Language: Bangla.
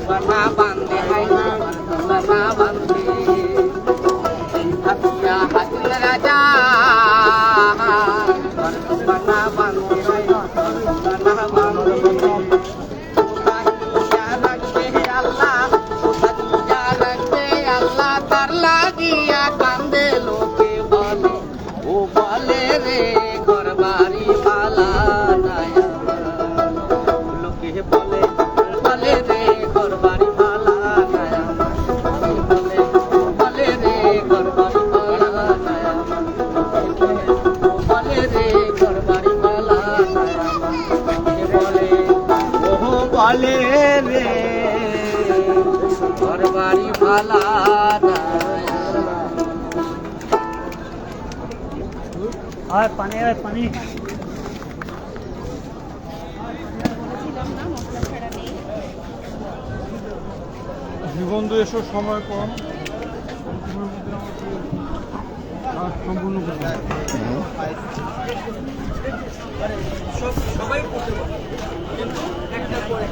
বানা বান্ধে হাই বানা বান্ধে হাতিয়া হাতিল রাজা বানা বান্ধে হাই বানা বান্ধে আল্লাহ তার লাগিয়া কান্দে লোকে বলে ও বলে রে ঘরবাড়ি ভালা নাই লোকে বলে বলে রে ঘরবাড়ি ভালা নাই বলে বলে রে ঘরবাড়ি ভালা নাই বলে রে ঘরবাড়ি ভালা নাই বলে ও বলে রে ঘরবাড়ি ভালা নাই আর পানি নিবন্ধ এসো সময় কম সম্পূর্ণ সবাই করতে পারে কিন্তু একটা করে